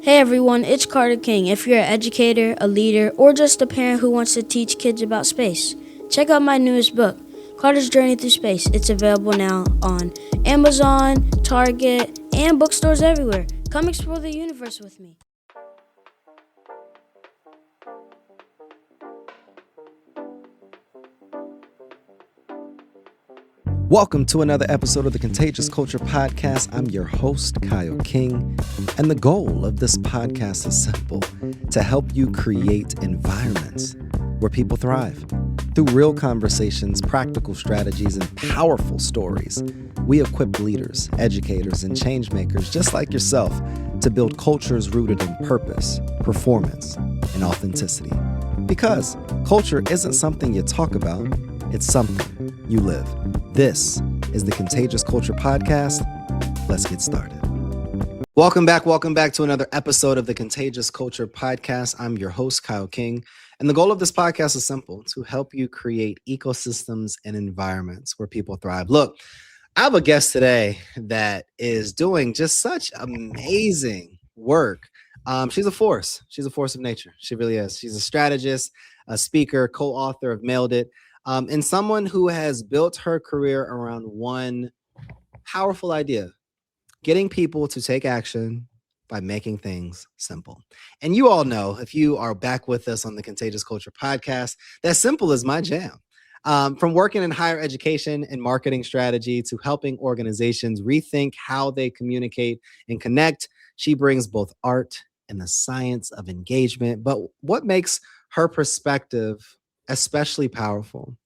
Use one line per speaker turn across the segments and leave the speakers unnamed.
Hey everyone, it's Carter King. If you're an educator, a leader, or just a parent who wants to teach kids about space, check out my newest book, Carter's Journey Through Space. It's available now on Amazon, Target, and bookstores everywhere. Come explore the universe with me.
Welcome to another episode of the Contagious Culture Podcast. I'm your host, Kyle King, and the goal of this podcast is simple: to help you create environments where people thrive. Through real conversations, practical strategies, and powerful stories, we equip leaders, educators, and change makers just like yourself to build cultures rooted in purpose, performance, and authenticity. Because culture isn't something you talk about, it's something you live. This is the Contagious Culture Podcast. Let's get started. Welcome back to another episode of the Contagious Culture Podcast. I'm your host, Kyle King, and the goal of this podcast is simple: to help you create ecosystems and environments where people thrive. Look, I have a guest today that is doing just such amazing work. She's a force. She's a force of nature. She really is. She's a strategist, a speaker, co-author of Mailed It, and someone who has built her career around one powerful idea: getting people to take action by making things simple. And you all know, if you are back with us on the Contagious Culture Podcast, that simple is my jam. From working in higher education and marketing strategy to helping organizations rethink how they communicate and connect, she brings both art and the science of engagement. But what makes her perspective especially powerful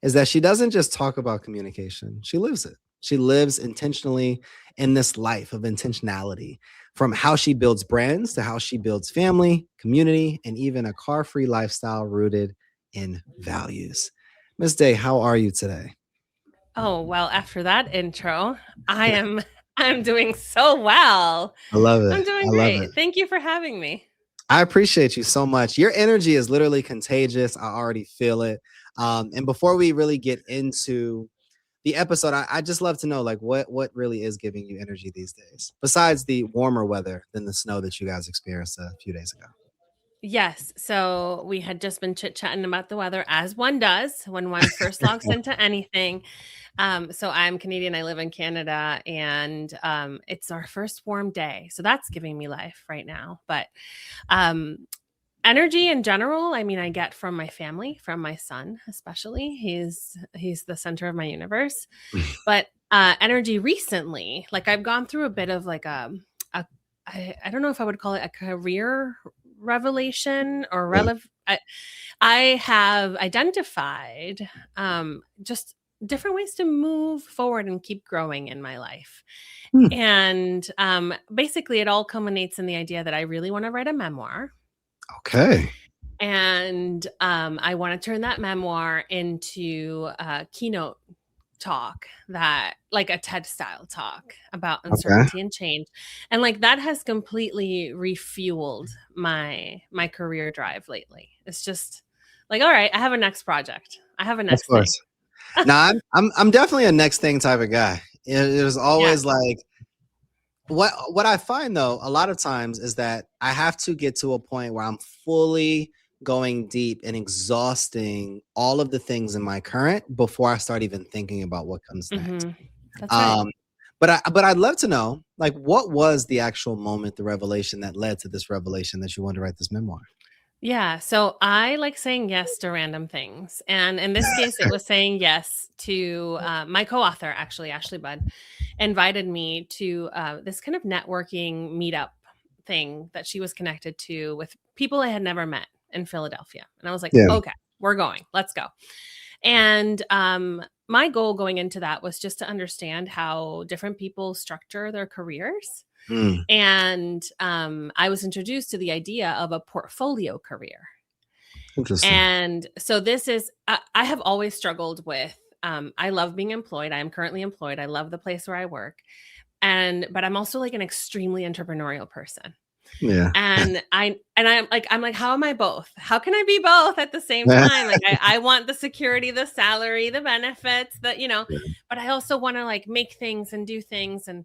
is that she doesn't just talk about communication, she lives it. She lives intentionally in this life of intentionality, from how she builds brands to how she builds family, community, and even a car-free lifestyle rooted in values. Miss Day, how are you today?
Oh, well, after that intro, I'm doing so well.
I love it.
I'm doing
I love
great.
it.
Thank you for having me.
I appreciate you so much. Your energy is literally contagious. I already feel it. And before we really get into the episode, I just love to know, like, what really is giving you energy these days, besides the warmer weather than the snow that you guys experienced a few days ago.
Yes, so we had just been chit-chatting about the weather, as one does when one first logs into anything. So I'm Canadian, I live in Canada, and it's our first warm day. So that's giving me life right now. But um, energy in general, I mean, I get from my family, from my son especially. He's the center of my universe. But energy recently, like I've gone through a bit of like I don't know if I would call it a career revelation or
Yeah.
I have identified just different ways to move forward and keep growing in my life.
Hmm.
And basically, it all culminates in the idea that I really want to write a memoir.
Okay.
And I want to turn that memoir into a keynote talk, that like a TED style talk about
Okay.
uncertainty and change. And like that has completely refueled my career drive lately. It's just like, all right, I have a next project. I have a
Of
next thing.
course. Now I'm definitely a next thing type of guy. It was
Yeah.
always like, what I find though a lot of times is that I have to get to a point where I'm fully going deep and exhausting all of the things in my current before I start even thinking about what comes next.
Hmm. That's right.
Um, but I'd love to know, like, what was the actual moment, the revelation that led to this revelation that you wanted to write this memoir?
Yeah. So I like saying yes to random things. And in this case, it was saying yes to my co author, actually, Ashley Budd, invited me to this kind of networking meetup thing that she was connected to with people I had never met in Philadelphia. And I was like,
Yeah.
okay, we're going, let's go. And my goal going into that was just to understand how different people structure their careers.
Mm,
And I was introduced to the idea of a portfolio career.
interesting.
And so this is, I have always struggled with, I love being employed. I am currently employed. I love the place where I work. But I'm also like an extremely entrepreneurial person.
Yeah.
And I'm like, how am I both? How can I be both at the same time? Like I want the security, the salary, the benefits, but I also want to like make things and do things and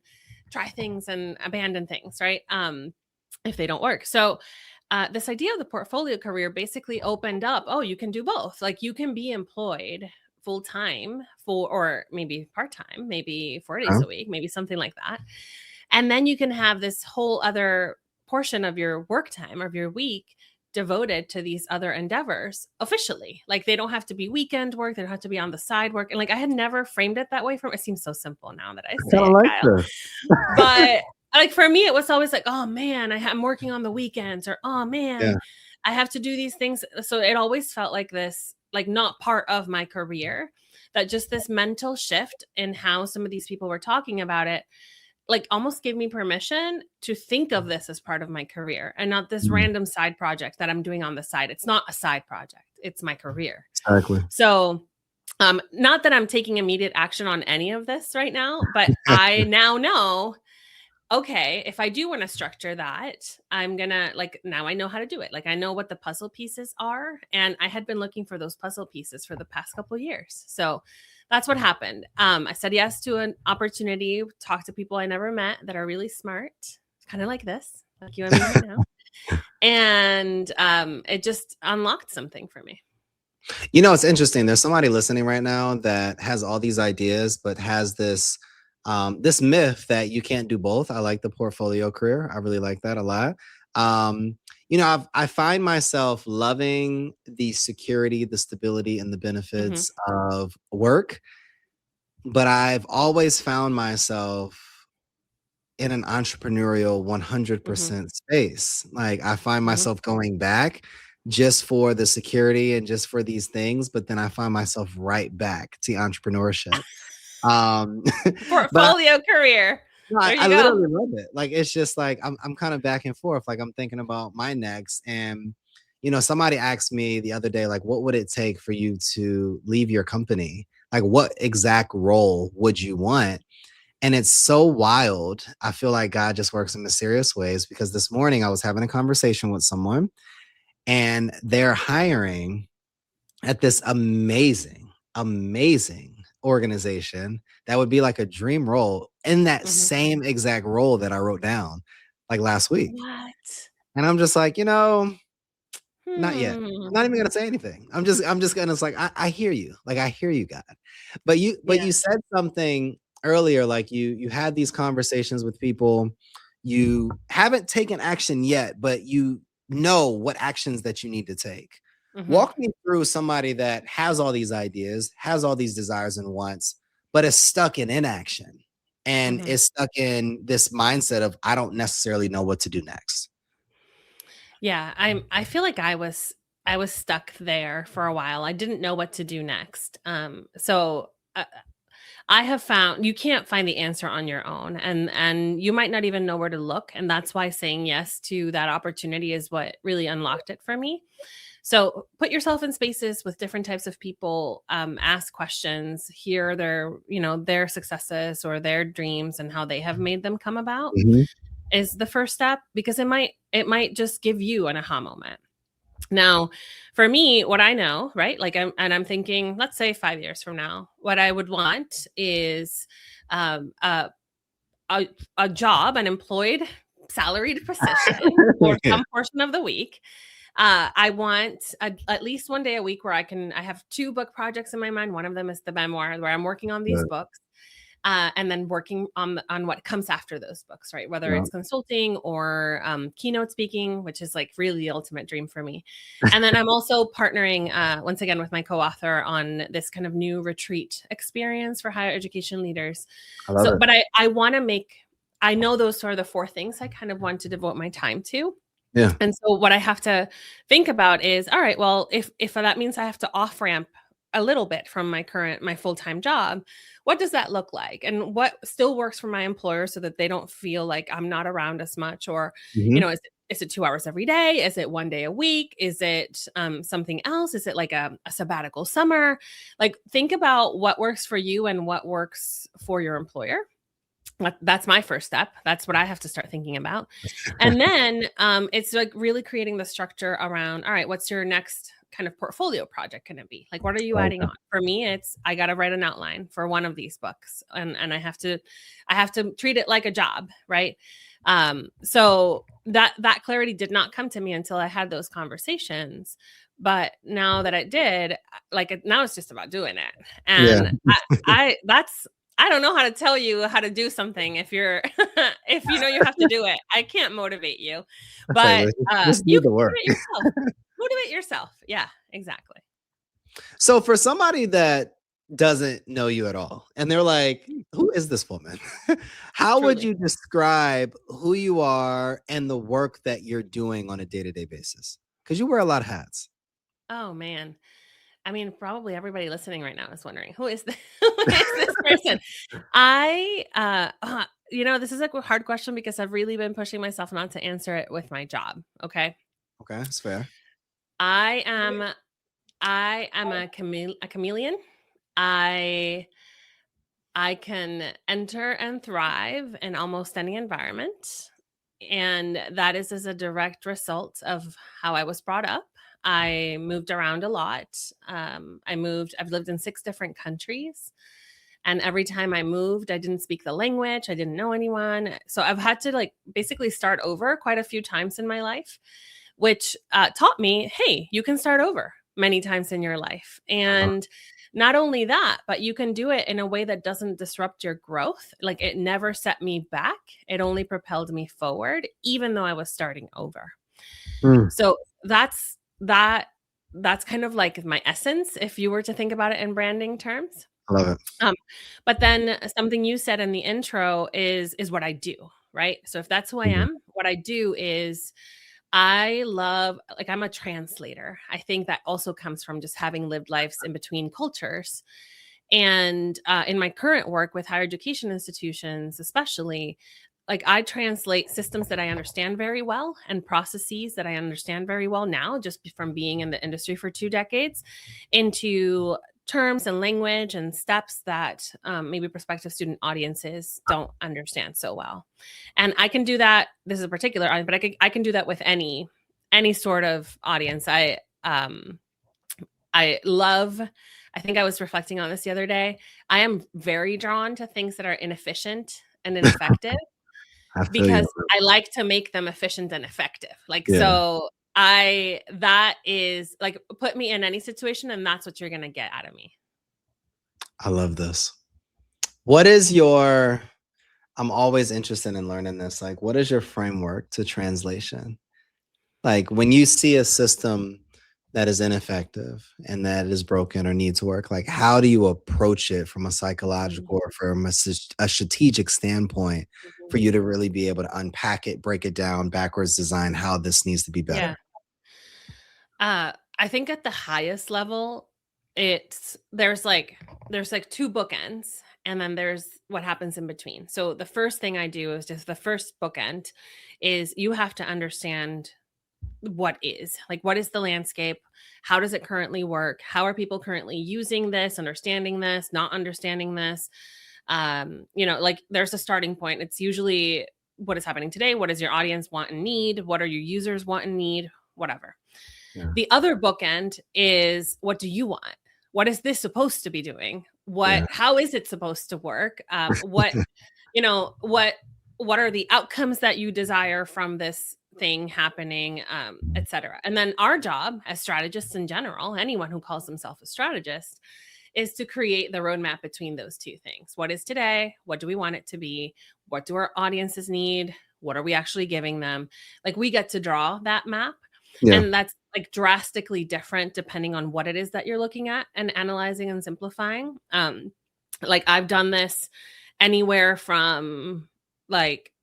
try things and abandon things. Right. if they don't work. So this idea of the portfolio career basically opened up, oh, you can do both. Like you can be employed full time or maybe part time, maybe 4 days a week, maybe something like that. And then you can have this whole other portion of your work time, of your week, devoted to these other endeavors officially. Like they don't have to be weekend work. They don't have to be on the side work. And like I had never framed it that way. It seems so simple now that I say
kind of
it,
like
Kyle.
this.
But like for me, it was always like, oh man, I'm working on the weekends, or oh man, I have to do these things. So it always felt like this, like not part of my career, that just this mental shift in how some of these people were talking about it, like almost gave me permission to think of this as part of my career and not this random side project that I'm doing on the side. It's not a side project. It's my career.
Exactly.
So not that I'm taking immediate action on any of this right now, but I now know, okay, if I do want to structure that, I'm going to now I know how to do it. Like I know what the puzzle pieces are. And I had been looking for those puzzle pieces for the past couple of years. So that's what happened. I said yes to an opportunity, talk to people I never met that are really smart, kind of like this, like you and me right now. And it just unlocked something for me.
It's interesting. There's somebody listening right now that has all these ideas, but has this myth that you can't do both. I like the portfolio career. I really like that a lot. I find myself loving the security, the stability, and the benefits of work, but I've always found myself in an entrepreneurial 100% space. Like I find myself going back just for the security and just for these things, but then I find myself right back to entrepreneurship.
Portfolio career.
I literally love it. Like it's just like I'm kind of back and forth. Like I'm thinking about my next, and somebody asked me the other day, like, what would it take for you to leave your company? Like, what exact role would you want? And it's so wild. I feel like God just works in mysterious ways, because this morning I was having a conversation with someone, and they're hiring at this amazing organization that would be like a dream role in that same exact role that I wrote down like last week.
What?
And I'm just like, not yet. I'm not even gonna say anything. I'm just gonna, it's like, I hear you. Like I hear you, God. But you said something earlier, like you had these conversations with people. You haven't taken action yet, but you know what actions that you need to take. Walk me through somebody that has all these ideas, has all these desires and wants, but is stuck in inaction and is stuck in this mindset of, I don't necessarily know what to do next.
Yeah, I feel like I was stuck there for a while. I didn't know what to do next. So I have found you can't find the answer on your own, and you might not even know where to look. And that's why saying yes to that opportunity is what really unlocked it for me. So put yourself in spaces with different types of people, ask questions, hear their successes or their dreams and how they have made them come about is the first step, because it might just give you an aha moment. Now, for me, what I know, right? Like I'm thinking, let's say 5 years from now, what I would want is a job, an employed salaried position for some portion of the week. I want at least one day a week where I have 2 book projects in my mind. One of them is the memoir, where I'm working on these books. And then working on what comes after those books, right? Whether it's consulting or keynote speaking, which is like really the ultimate dream for me. And then I'm also partnering once again with my co-author on this kind of new retreat experience for higher education leaders. But I want to I know those are the 4 things I kind of want to devote my time to.
Yeah.
And so what I have to think about is, all right, well, if that means I have to off ramp a little bit from my full-time job, what does that look like? And what still works for my employer so that they don't feel like I'm not around as much? Or, is it 2 hours every day? Is it 1 day a week? Is it something else? Is it like a sabbatical summer? Like think about what works for you and what works for your employer. That's my first step. That's what I have to start thinking about. And then it's like really creating the structure around, all right, what's your next kind of portfolio project going to be? Like, what are you adding on? For me, it's, I got to write an outline for one of these books, and I have to treat it like a job. Right. So that clarity did not come to me until I had those conversations. But now that I did, like now it's just about doing it.
Yeah.
And I don't know how to tell you how to do something if you're if you know you have to do it. I can't motivate you,
Say,
but
just do
you
the
can
work.
motivate yourself. Motivate yourself. Yeah, exactly.
So for somebody that doesn't know you at all, and they're like, who is this woman? How would
Truly.
you describe who you are and the work that you're doing on a day-to-day basis? Because you wear a lot of hats.
Oh man. I mean, probably everybody listening right now is wondering who is who is this person? This is a hard question because I've really been pushing myself not to answer it with my job. Okay.
Okay, that's fair.
I am a chameleon. I I can enter and thrive in almost any environment. And that is as a direct result of how I was brought up. I moved around a lot. I've lived in 6 different countries. And every time I moved, I didn't speak the language. I didn't know anyone. So I've had to like basically start over quite a few times in my life, which taught me, hey, you can start over many times in your life. And not only that, but you can do it in a way that doesn't disrupt your growth. Like it never set me back. It only propelled me forward, even though I was starting over.
Mm,
So that's kind of like my essence, if you were to think about it in branding terms.
I love it.
Um, but then something you said in the intro is what I do, right? So if that's who I
Mhm.
am, what I do is I'm a translator. I think that also comes from just having lived lives in between cultures. And in my current work with higher education institutions, especially, like I translate systems that I understand very well and processes that I understand very well now, just from being in the industry for 2 decades, into terms and language and steps that maybe prospective student audiences don't understand so well. And I can do that. This is a particular audience, but I can do that with any sort of audience. I love, I think I was reflecting on this the other day. I am very drawn to things that are inefficient and ineffective
I feel you.
because I like to make them efficient and effective. Like,
Yeah,
so that is like, put me in any situation and that's what you're going to get out of me.
I love this. What is your, I'm always interested in learning this. Like, what is your framework to translation? Like when you see a system that is ineffective and that is broken or needs work, like how do you approach it from a psychological or from a strategic standpoint
Mhm.
for you to really be able to unpack it, break it down, backwards design how this needs to be
Yeah.
better?
I think at the highest level, there's like 2 bookends, and then there's what happens in between. So the first thing I do is just the first bookend is you have to understand what is the landscape, how does it currently work, how are people currently using this, understanding this, not understanding this. Like there's a starting point. It's usually what is happening today, what does your audience want and need, what are your users want and need, whatever.
Yeah.
The other bookend is what do you want? What is this supposed to be doing?
Yeah.
How is it supposed to work? You know, what are the outcomes that you desire from this thing happening, et cetera. And then our job as strategists in general, anyone who calls themselves a strategist, is to create the roadmap between those 2 things. What is today? What do we want it to be? What do our audiences need? What are we actually giving them? Like we get to draw that map.
Yeah.
And that's like drastically different depending on what it is that you're looking at and analyzing and simplifying. Like I've done this anywhere from like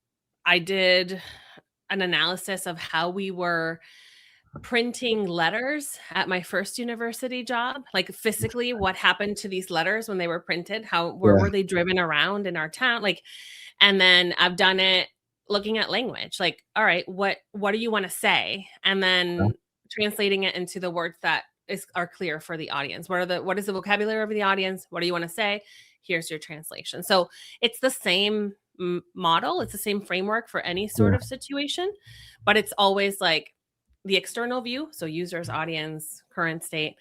I did an analysis of how we were printing letters at my first university job, like physically what happened to these letters when they were printed, where
Yeah.
were they driven around in our town, like. And then I've done it looking at language, like, all right, what do you want to say, and then translating it into the words that are clear for the audience. What is the vocabulary of the audience? What do you want to say? Here's your translation. So it's the same model, it's the same framework for any sort
Yeah.
of situation, but it's always like the external view, so users, audience, current state,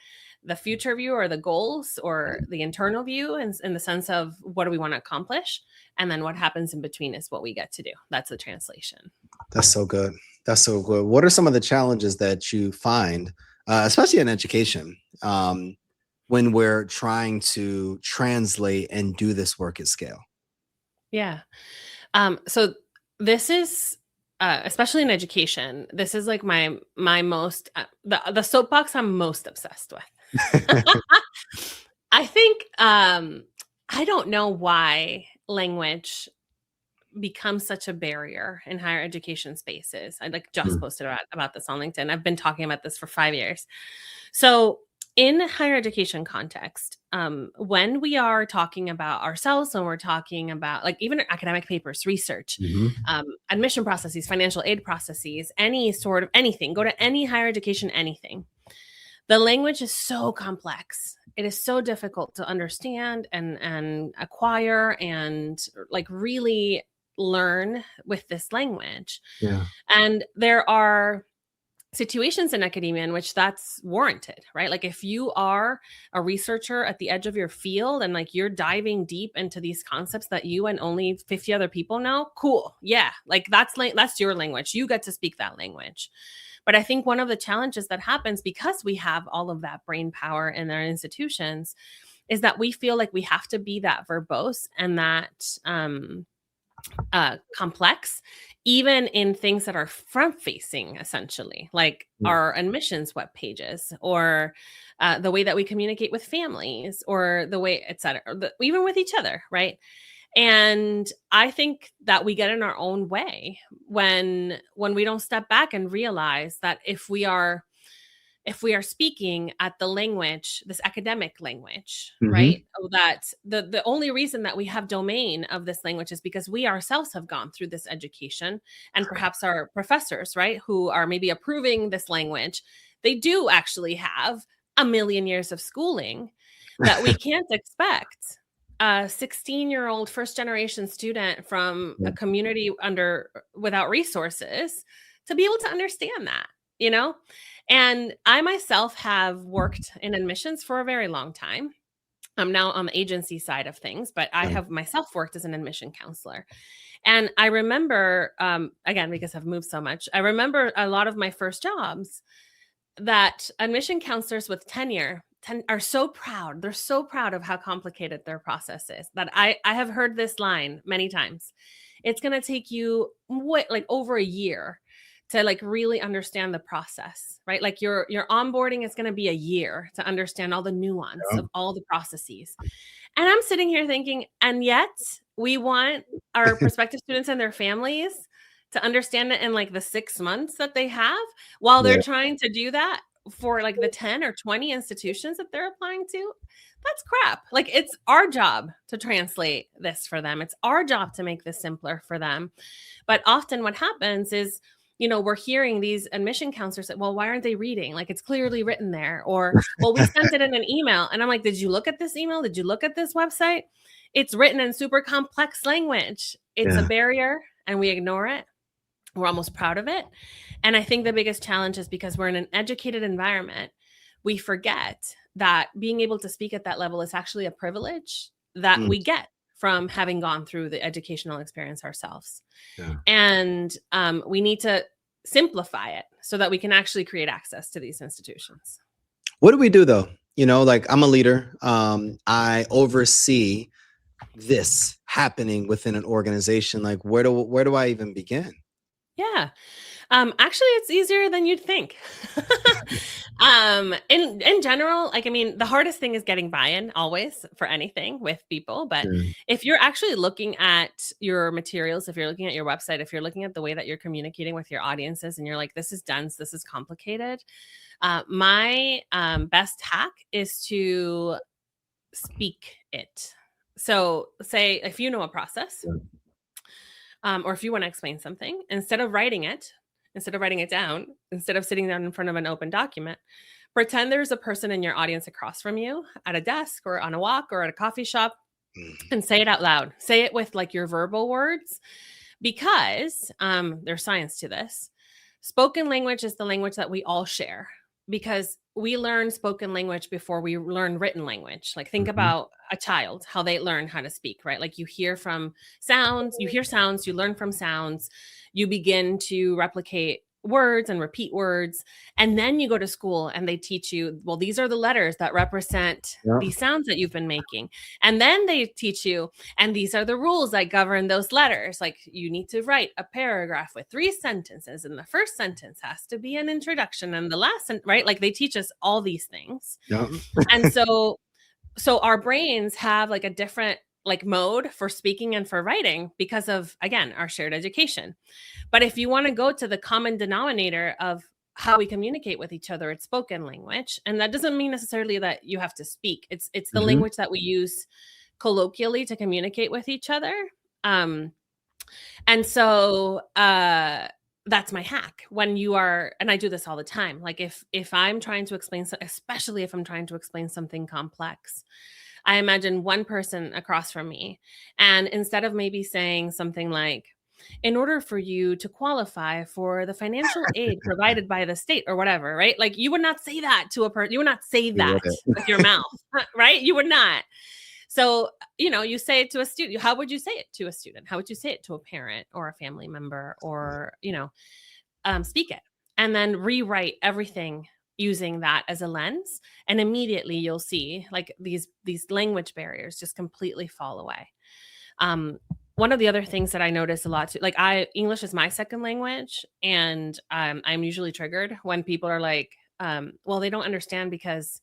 the future view or the goals or the internal view in the sense of what do we want to accomplish? And then what happens in between is what we get to do. That's the translation.
That's so good. That's so good. What are some of the challenges that you find, especially in education, when we're trying to translate and do this work at scale?
Yeah. So this is, especially in education, this is like my most, the soapbox I'm most obsessed with. I think, I don't know why language becomes such a barrier in higher education spaces. I just posted about this on LinkedIn. I've been talking about this for 5 years. So in higher education context, when we are talking about ourselves, when we're talking about like even academic papers, research, admission processes, financial aid processes, any sort of anything, go to any higher education, anything. The language is so complex. It is so difficult to understand and acquire and like really learn with this language.
Yeah.
And there are situations in academia in which that's warranted, right? Like if you are a researcher at the edge of your field and like you're diving deep into these concepts that you and only 50 other people know, cool. Yeah. Like that's your language. You get to speak that language. But I think one of the challenges that happens because we have all of that brain power in our institutions is that we feel like we have to be that verbose and that complex, even in things that are front facing, essentially, like our admissions web pages or the way that we communicate with families or the way, et cetera, even with each other, right? And I think that we get in our own way when we don't step back and realize that if we are speaking at the language, this academic language, right? That the only reason that we have domain of this language is because we ourselves have gone through this education, and perhaps our professors, right, who are maybe approving this language, they do actually have a million years of schooling that we can't expect a 16-year-old first-generation student from a community without resources to be able to understand that, you know? And I myself have worked in admissions for a very long time. I'm now on the agency side of things, but I have myself worked as an admission counselor. And I remember, again, because I've moved so much, I remember a lot of my first jobs that admission counselors with tenure are so proud. They're so proud of how complicated their process is that I have heard this line many times. It's going to take you like over a year to like really understand the process, right? Like your onboarding is going to be a year to understand all the nuance of all the processes. And I'm sitting here thinking, and yet we want our prospective students and their families to understand it in like the 6 months that they have while they're trying to do that for like the 10 or 20 institutions that they're applying to. That's crap. Like it's our job to translate this for them. It's our job to make this simpler for them. But often what happens is, you know, we're hearing these admission counselors say, well, why aren't they reading? Like it's clearly written there. Or, well, we sent it in an email. And I'm like, did you look at this email? Did you look at this website? It's written in super complex language. It's a barrier and we ignore it. We're almost proud of it. And I think the biggest challenge is because we're in an educated environment, we forget that being able to speak at that level is actually a privilege that we get from having gone through the educational experience ourselves. And we need to simplify it so that we can actually create access to these institutions.
What do we do though? You know, like I'm a leader. I oversee this happening within an organization. Like where do I even begin?
Yeah. Actually, it's easier than you'd think. In general, like, I mean, the hardest thing is getting buy-in always for anything with people. But if you're actually looking at your materials, if you're looking at your website, if you're looking at the way that you're communicating with your audiences and you're like, this is dense, this is complicated. My best hack is to speak it. So say if you know a process, or if you want to explain something, instead of writing it down, instead of sitting down in front of an open document, pretend there's a person in your audience across from you at a desk or on a walk or at a coffee shop and say it out loud. Say it with like your verbal words, because there's science to this. Spoken language is the language that we all share. because we learn spoken language before we learn written language. Like think
Mhm.
about a child, how they learn how to speak, right? Like you hear sounds, you learn from sounds, you begin to replicate words and repeat words. And then you go to school and they teach you, well, these are the letters that represent
Yeah.
these sounds that you've been making. And then they teach you, and these are the rules that govern those letters. Like you need to write a paragraph with 3 sentences, and the first sentence has to be an introduction, and the last, right? Like they teach us all these things.
Yeah.
And so our brains have like a different like mode for speaking and for writing because of, again, our shared education. But if you want to go to the common denominator of how we communicate with each other, it's spoken language. And that doesn't mean necessarily that you have to speak. It's the
Mhm.
language that we use colloquially to communicate with each other. And so that's my hack when you are, and I do this all the time. Like if I'm trying to explain, especially if I'm trying to explain something complex, I imagine one person across from me. And instead of maybe saying something like, in order for you to qualify for the financial aid provided by the state or whatever, right? Like you would not say that to a person. You would not say
You
that
wouldn't.
with your mouth, right? You would not. So, you say it to a student. How would you say it to a student? How would you say it to a parent or a family member, or, speak it and then rewrite everything using that as a lens. And immediately you'll see like these language barriers just completely fall away. One of the other things that I notice a lot too, like English is my second language, and I'm usually triggered when people are like, well, they don't understand because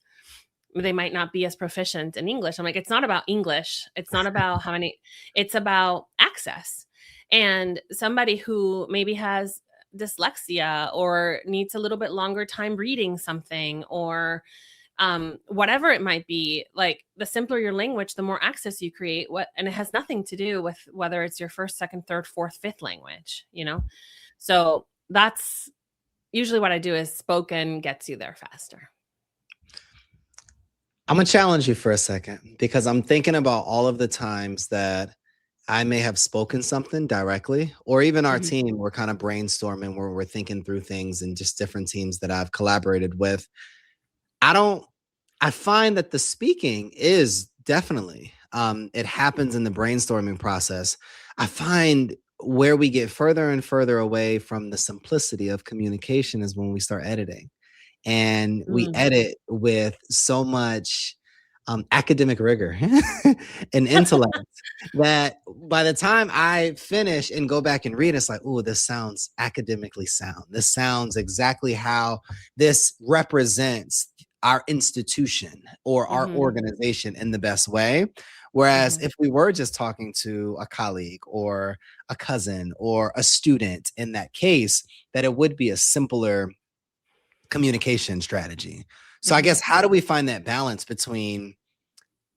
they might not be as proficient in English. I'm like, it's not about English. It's not about how many, it's about access. And somebody who maybe has dyslexia or needs a little bit longer time reading something, or whatever it might be, like the simpler your language, the more access you create. And it has nothing to do with whether it's your first, second, third, fourth, fifth language, So that's usually what I do is spoken gets you there faster.
I'm going to challenge you for a second because I'm thinking about all of the times that I may have spoken something directly, or even our team, we're kind of brainstorming where we're thinking through things, and just different teams that I've collaborated with. I find that the speaking is definitely, it happens in the brainstorming process. I find where we get further and further away from the simplicity of communication is when we start editing. And we edit with so much academic rigor and intellect that by the time I finish and go back and read, it's like, oh, this sounds academically sound. This sounds exactly how this represents our institution or our organization in the best way. Whereas if we were just talking to a colleague or a cousin or a student in that case, that it would be a simpler communication strategy. So I guess, how do we find that balance between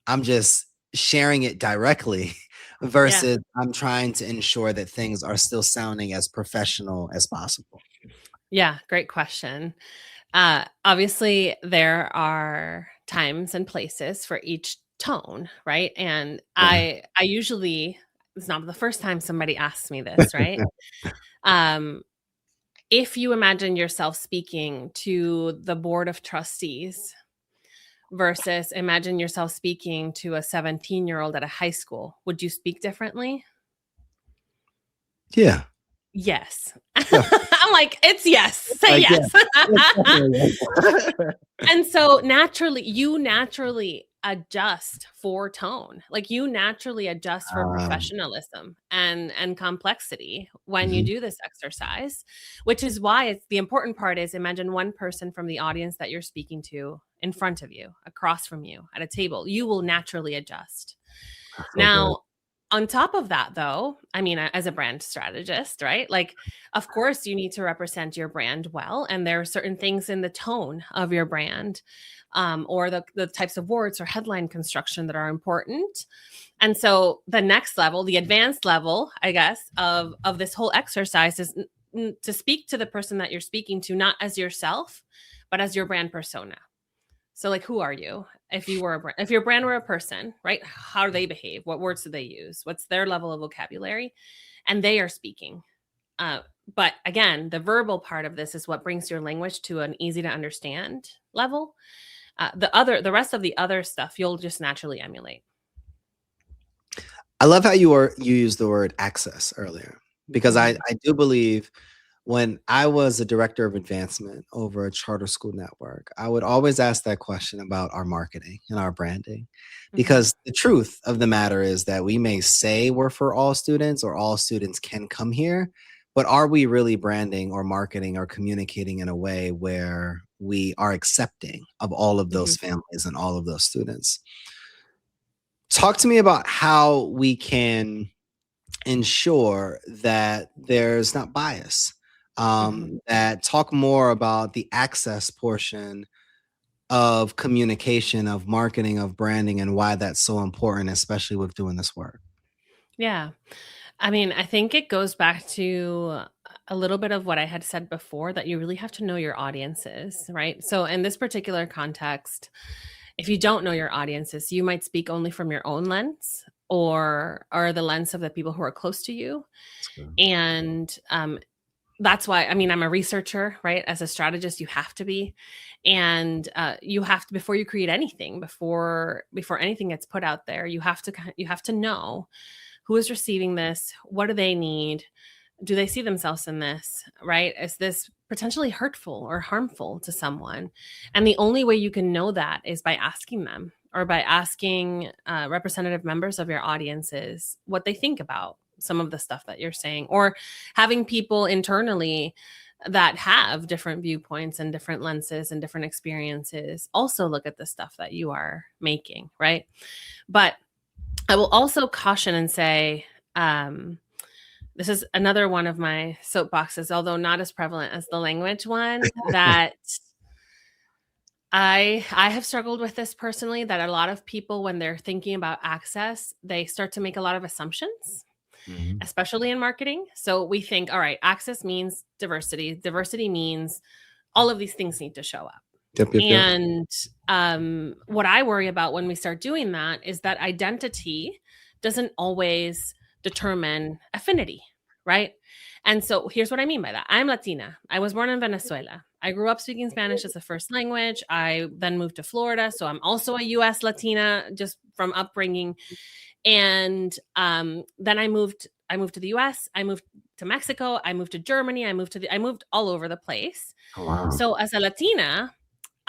I'm just sharing it directly versus I'm trying to ensure that things are still sounding as professional as possible?
Yeah, great question. Obviously, there are times and places for each tone, right? And I usually, it's not the first time somebody asks me this, right? If you imagine yourself speaking to the board of trustees versus imagine yourself speaking to a 17-year-old at a high school, would you speak differently?
Yeah.
Yes.
Yeah.
I'm like, it's yes. Say yes. And so you naturally adjust for tone. Like you naturally adjust for professionalism and complexity when you do this exercise, which is why it's the important part is imagine one person from the audience that you're speaking to in front of you, across from you at a table. You will naturally adjust. Now, on top of that, though, I mean, as a brand strategist, right? Like, of course, you need to represent your brand well. And there are certain things in the tone of your brand or the types of words or headline construction that are important. And so the next level, the advanced level, I guess, of this whole exercise is to speak to the person that you're speaking to, not as yourself, but as your brand persona. So like, who are you? If your brand were a person, right? How do they behave? What words do they use? What's their level of vocabulary? And they are speaking. But again, the verbal part of this is what brings your language to an easy to understand level. The rest of the other stuff, you'll just naturally emulate.
I love how you used the word access earlier, because I do believe when I was a director of advancement over a charter school network, I would always ask that question about our marketing and our branding, because the truth of the matter is that we may say we're for all students or all students can come here, but are we really branding or marketing or communicating in a way where we are accepting of all of those families and all of those students? Talk to me about how we can ensure that there's not bias. That talk more about the access portion of communication, of marketing, of branding, and why that's so important, especially with doing this work.
Yeah. I mean, I think it goes back to a little bit of what I had said before, that you really have to know your audiences, right? So in this particular context, if you don't know your audiences, you might speak only from your own lens or the lens of the people who are close to you. And that's why, I mean, I'm a researcher, right? As a strategist, you have to be. And you have to, before you create anything, before anything gets put out there, you have to know who is receiving this, what do they need, do they see themselves in this, right? Is this potentially hurtful or harmful to someone? And the only way you can know that is by asking them, or by asking representative members of your audiences what they think about some of the stuff that you're saying, or having people internally that have different viewpoints and different lenses and different experiences also look at the stuff that you are making, right? But I will also caution and say, this is another one of my soapboxes, although not as prevalent as the language one, that I have struggled with this personally, that a lot of people, when they're thinking about access, they start to make a lot of assumptions, especially in marketing. So we think, all right, access means diversity. Diversity means all of these things need to show up. And what I worry about when we start doing that is that identity doesn't always determine affinity, right? And so here's what I mean by that. I'm Latina. I was born in Venezuela. I grew up speaking Spanish as a first language. I then moved to Florida. So I'm also a US Latina just from upbringing. And then I moved to the US. I moved to Mexico. I moved to Germany. I moved all over the place.
Oh, wow.
So as a Latina,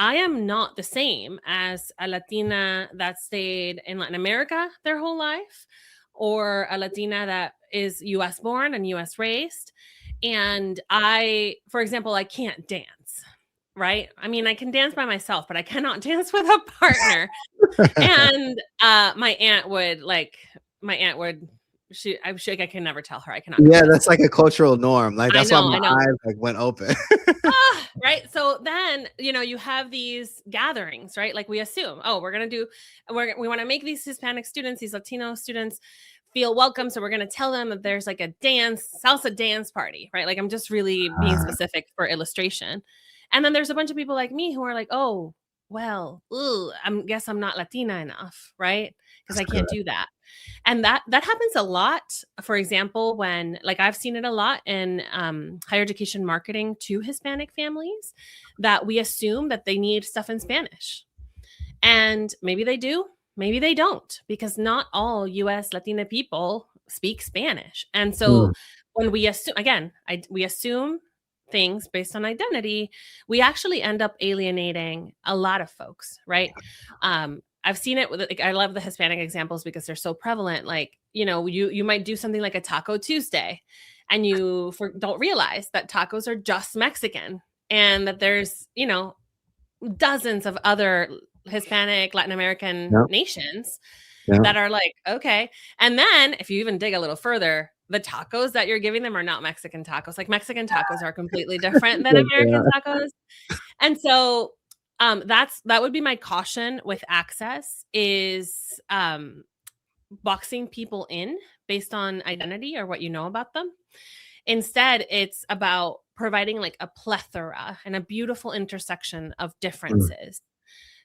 I am not the same as a Latina that stayed in Latin America their whole life, or a Latina that is US born and US raised. And for example, I can't dance, right? I mean, I can dance by myself, but I cannot dance with a partner. And my aunt would, I can never tell her I cannot.
Yeah, that's like a cultural norm. Like that's why my eyes like went open.
Right. So then, you have these gatherings, right? Like we assume, oh, we want to make these Hispanic students, these Latino students feel welcome. So we're going to tell them that there's like a salsa dance party, right? Like I'm just really being specific for illustration. And then there's a bunch of people like me who are like, oh, well, I guess I'm not Latina enough, right? Because I can't do that. And that happens a lot. For example, when I've seen it a lot in higher education marketing to Hispanic families, that we assume that they need stuff in Spanish. And maybe they do, maybe they don't, because not all US Latina people speak Spanish. And so when we assume, again, we assume things based on identity, we actually end up alienating a lot of folks, right? I've seen it with, I love the Hispanic examples because they're so prevalent. You might do something like a Taco Tuesday, and you don't realize that tacos are just Mexican, and that there's, dozens of other Hispanic, Latin American nations that are like, okay. And then if you even dig a little further, the tacos that you're giving them are not Mexican tacos. Like Mexican tacos are completely different than American tacos. And so that would be my caution with access, is boxing people in based on identity or what you know about them. Instead, it's about providing like a plethora and a beautiful intersection of differences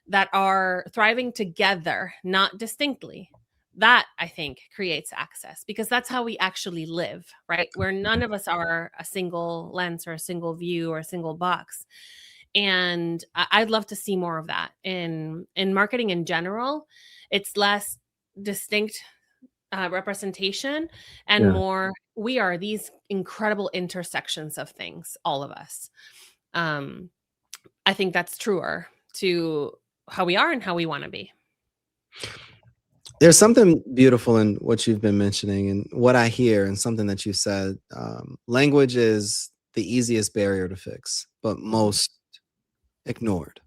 that are thriving together, not distinctly, that I think creates access, because that's how we actually live, right? Where none of us are a single lens or a single view or a single box. And I'd love to see more of that in marketing in general. It's less distinct representation and
Yeah.
more, we are these incredible intersections of things, all of us. I think that's truer to how we are and how we want to be.
There's something beautiful in what you've been mentioning and what I hear, and something that you said. Language is the easiest barrier to fix, but most ignored.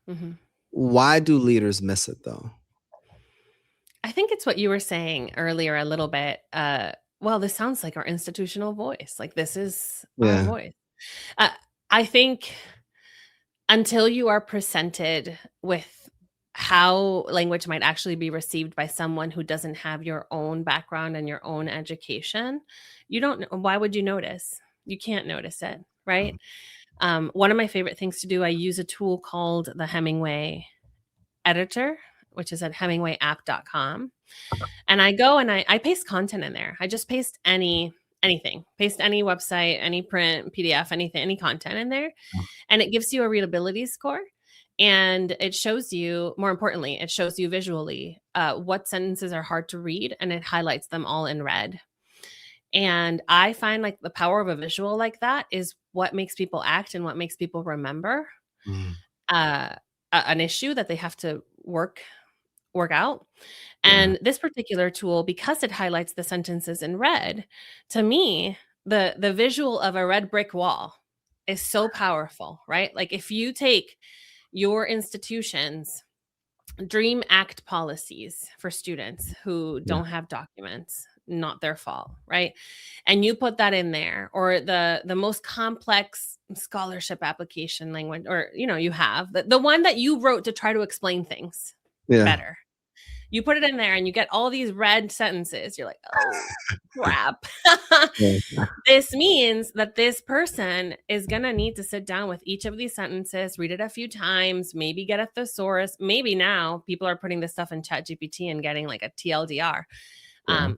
Mm-hmm.
Why do leaders miss it, though?
I think it's what you were saying earlier a little bit. Well, this sounds like our institutional voice. Like, this is our voice. I think until you are presented with how language might actually be received by someone who doesn't have your own background and your own education, you don't know. Why would you notice? You can't notice it, right? One of my favorite things to do, I use a tool called the Hemingway editor, which is at hemingwayapp.com. And I go and I paste content in there. I just paste anything, paste any website, any print, PDF, anything, any content in there. And it gives you a readability score. And it shows you, more importantly, it shows you visually what sentences are hard to read, and it highlights them all in red. And I find like the power of a visual like that is what makes people act and what makes people remember an issue that they have to work out. And this particular tool, because it highlights the sentences in red, to me, the visual of a red brick wall is so powerful, right? Like, if you take your institution's Dream Act policies for students who don't have documents, not their fault, right? And you put that in there, or the most complex scholarship application language, or, you have the one that you wrote to try to explain things better. You put it in there and you get all these red sentences. You're like, oh, crap. This means that this person is going to need to sit down with each of these sentences, read it a few times, maybe get a thesaurus. Maybe now people are putting this stuff in ChatGPT and getting like a TLDR,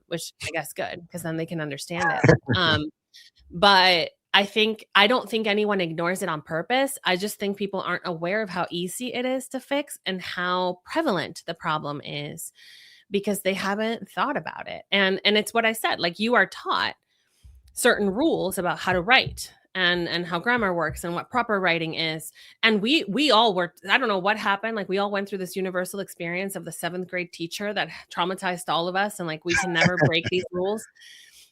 which I guess good, because then they can understand it. But I don't think anyone ignores it on purpose. I just think people aren't aware of how easy it is to fix and how prevalent the problem is, because they haven't thought about it. And it's what I said, like, you are taught certain rules about how to write and how grammar works and what proper writing is. And we all were, I don't know what happened. Like, we all went through this universal experience of the 7th grade teacher that traumatized all of us. And like, we can never break these rules.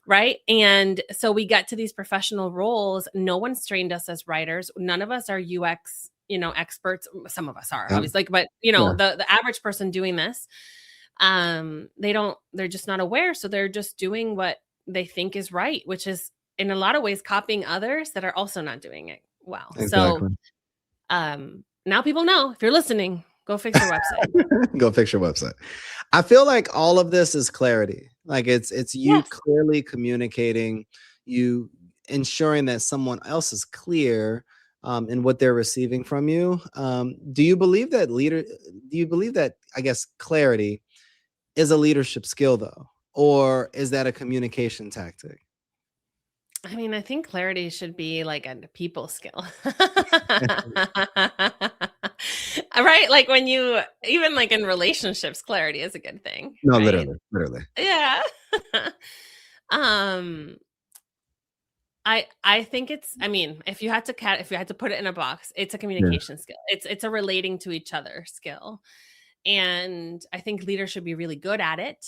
Right. And so we get to these professional roles. No one's trained us as writers. None of us are UX, experts. Some of us are, obviously, but the average person doing this, they're just not aware. So they're just doing what they think is right, which is in a lot of ways copying others that are also not doing it well. Exactly. So now people know. If you're listening, go fix your website.
Go fix your website. I feel like all of this is clarity. Like, it's you clearly communicating, you ensuring that someone else is clear in what they're receiving from you. Do you believe that I guess clarity is a leadership skill, though, or is that a communication tactic?
I mean, I think clarity should be like a people skill. Right? Like, when you, even like in relationships, clarity is a good thing.
No,
right?
literally.
Yeah. I think it's, I mean, if you had to put it in a box, it's a communication skill. It's a relating to each other skill. And I think leaders should be really good at it.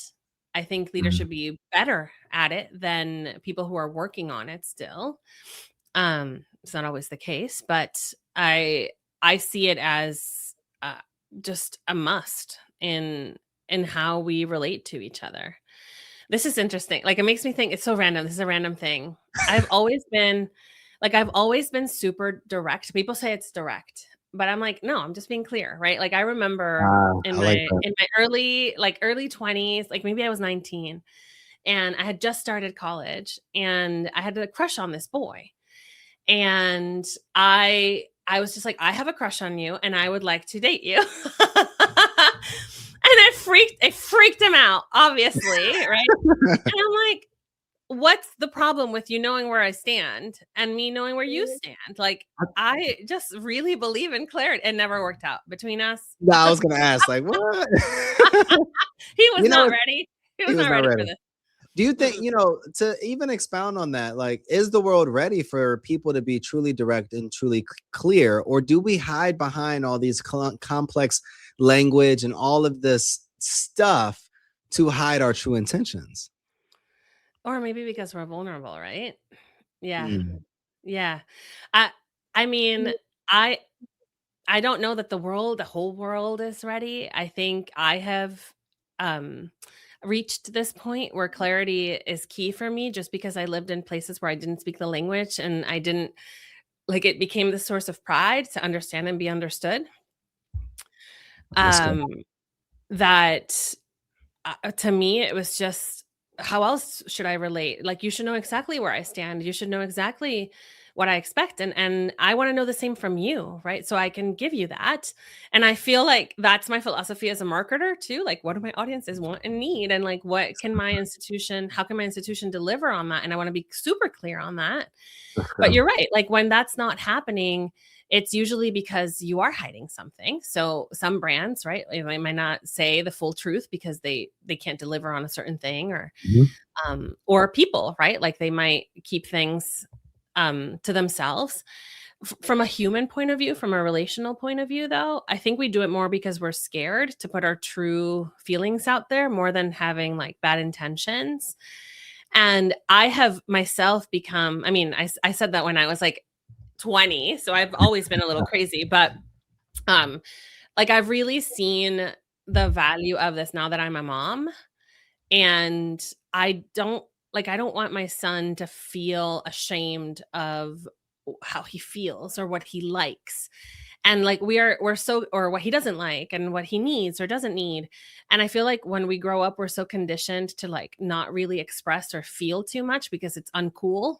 I think leaders should be better at it than people who are working on it still. It's not always the case, but I see it as just a must in how we relate to each other. This is interesting. Like, it makes me think, it's so random. This is a random thing. I've always been super direct. People say it's direct, but I'm like, no, I'm just being clear, right? Like, I remember in my early 20s, like maybe I was 19, and I had just started college, and I had a crush on this boy. And I was just like, I have a crush on you and I would like to date you. And at freaked him out, obviously, right? And I'm like, what's the problem with you knowing where I stand and me knowing where you stand? Like, I just really believe in clarity. It never worked out between us.
No, I was gonna ask, like, what?
He was not ready. He was not ready for this.
Do you think, to even expound on that, like, is the world ready for people to be truly direct and truly clear? Or do we hide behind all these complex language and all of this stuff to hide our true intentions?
Or maybe because we're vulnerable, right? Yeah.
Mm.
Yeah. I mean, I don't know that the whole world is ready. I think I have reached this point where clarity is key for me, just because I lived in places where I didn't speak the language, and I didn't like, it became the source of pride to understand and be understood. That to me, it was just, how else should I relate? Like, you should know exactly where I stand. You should know exactly what I expect. And I want to know the same from you, right? So I can give you that. And I feel like that's my philosophy as a marketer too. Like, what do my audiences want and need? And like, how can my institution deliver on that? And I want to be super clear on that. But you're right. Like, when that's not happening, it's usually because you are hiding something. So some brands, right, they might not say the full truth because they can't deliver on a certain thing, or people, right? Like, they might keep things to themselves. From a human point of view, from a relational point of view, though, I think we do it more because we're scared to put our true feelings out there, more than having like bad intentions. And I have myself become, I mean, I said that when I was like 20, so I've always been a little crazy, but like, I've really seen the value of this now that I'm a mom, and I don't want my son to feel ashamed of how he feels or what he likes. And like, we're so, or what he doesn't like and what he needs or doesn't need. And I feel like when we grow up, we're so conditioned to like not really express or feel too much because it's uncool.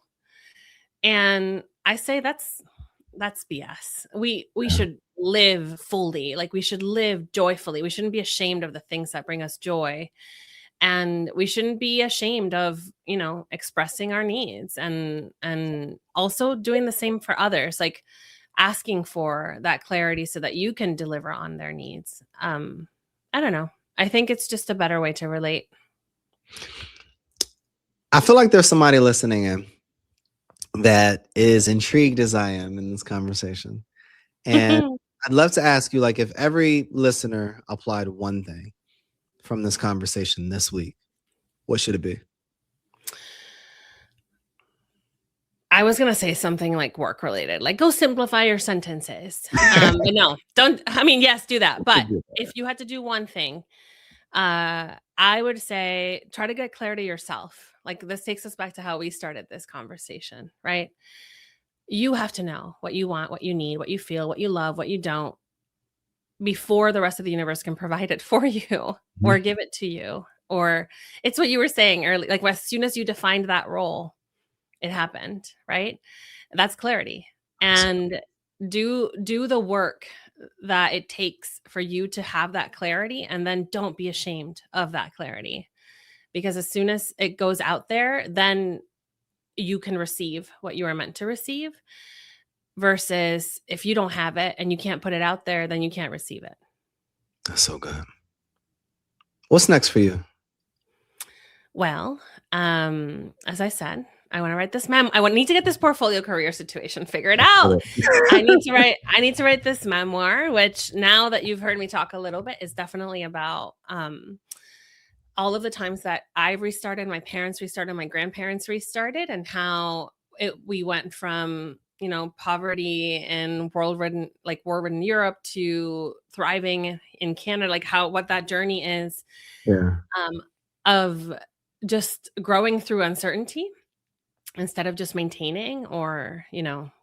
And I say that's BS. We should live fully. Like, we should live joyfully. We shouldn't be ashamed of the things that bring us joy. And we shouldn't be ashamed of, expressing our needs, and also doing the same for others, like asking for that clarity so that you can deliver on their needs. I don't know. I think it's just a better way to relate.
I feel like there's somebody listening in that is intrigued as I am in this conversation. And I'd love to ask you, like, if every listener applied one thing from this conversation this week, what should it be?
I was going to say something like work related, like go simplify your sentences. But no, don't. I mean, yes, do that. But if you had to do one thing, I would say try to get clarity yourself. Like, this takes us back to how we started this conversation, right? You have to know what you want, what you need, what you feel, what you love, what you don't, before the rest of the universe can provide it for you or give it to you. Or it's what you were saying earlier. Like, as soon as you defined that role, it happened, right? That's clarity. And do the work that it takes for you to have that clarity, and then don't be ashamed of that clarity, because as soon as it goes out there, then you can receive what you are meant to receive, versus if you don't have it and you can't put it out there, then you can't receive it.
That's so good. What's next for you?
Well, as I said, I want to write this I need to get this portfolio career situation figured out. I need to write this memoir, which, now that you've heard me talk a little bit, is definitely about all of the times that I restarted, my parents restarted, my grandparents restarted, and how we went from, poverty in war-ridden Europe to thriving in Canada, like what that journey is, of just growing through uncertainty instead of just maintaining or,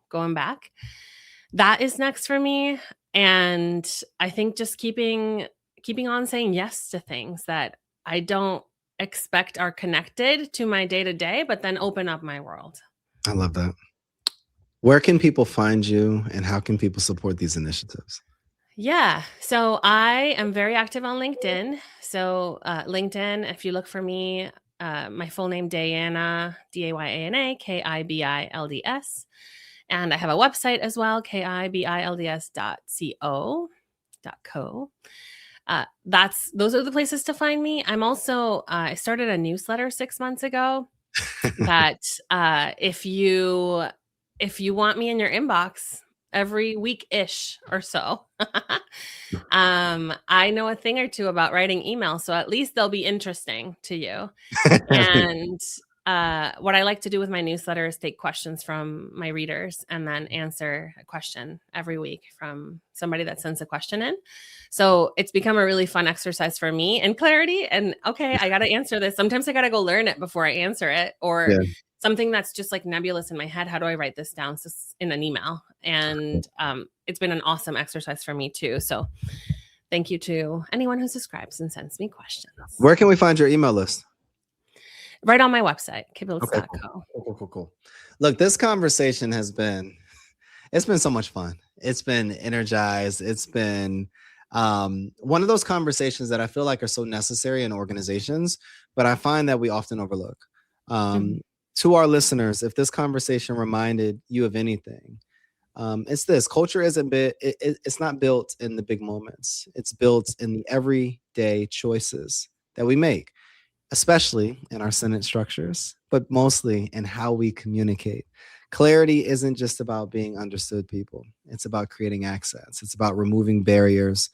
going back. That is next for me. And I think just keeping on saying yes to things that I don't expect are connected to my day-to-day, but then open up my world.
I love that. Where can people find you, and how can people support these initiatives?
Yeah. So I am very active on LinkedIn. So LinkedIn, if you look for me, my full name, Dayana, Dayana Kiblids. And I have a website as well, kibilds.co. Those are the places to find me. I'm also, I started a newsletter 6 months ago that if you want me in your inbox every week-ish or so, I know a thing or two about writing emails, so at least they'll be interesting to you. And what I like to do with my newsletter is take questions from my readers and then answer a question every week from somebody that sends a question in. So it's become a really fun exercise for me in clarity. And okay, I got to answer this. Sometimes I got to go learn it before I answer it, or
Yeah.
something that's just like nebulous in my head. How do I write this down in an email? And it's been an awesome exercise for me too. So thank you to anyone who subscribes and sends me questions.
Where can we find your email list?
Right on my website, keynote.co.
Okay, cool. Look, this conversation it's been so much fun. It's been energized. It's been one of those conversations that I feel like are so necessary in organizations, but I find that we often overlook. To our listeners, if this conversation reminded you of anything, it's this: culture it's not built in the big moments. It's built in the everyday choices that we make, especially in our sentence structures, but mostly in how we communicate. Clarity isn't just about being understood, people. It's about creating access. It's about removing barriers.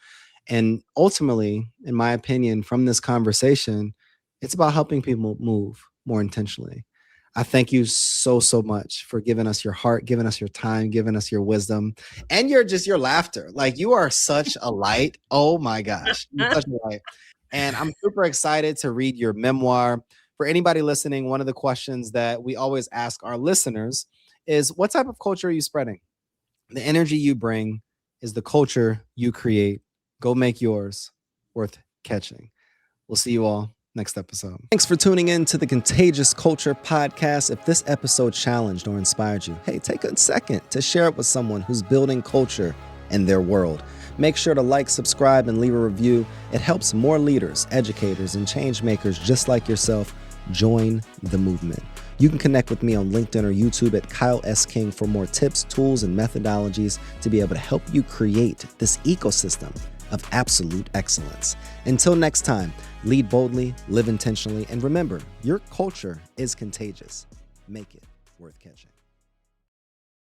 And ultimately, in my opinion, from this conversation, it's about helping people move more intentionally. I thank you so much for giving us your heart, giving us your time, giving us your wisdom, and your laughter. Like, you are such a light. Oh my gosh. You're such a light. And I'm super excited to read your memoir. For anybody listening, one of the questions that we always ask our listeners is, what type of culture are you spreading? The energy you bring is the culture you create. Go make yours worth catching. We'll see you all next episode. Thanks for tuning in to the Contagious Culture Podcast. If this episode challenged or inspired you, hey, take a second to share it with someone who's building culture in their world. Make sure to like, subscribe, and leave a review. It helps more leaders, educators, and change makers just like yourself join the movement. You can connect with me on LinkedIn or YouTube at Kyle S. King for more tips, tools, and methodologies to be able to help you create this ecosystem of absolute excellence. Until next time, lead boldly, live intentionally, and remember, your culture is contagious. Make it worth catching.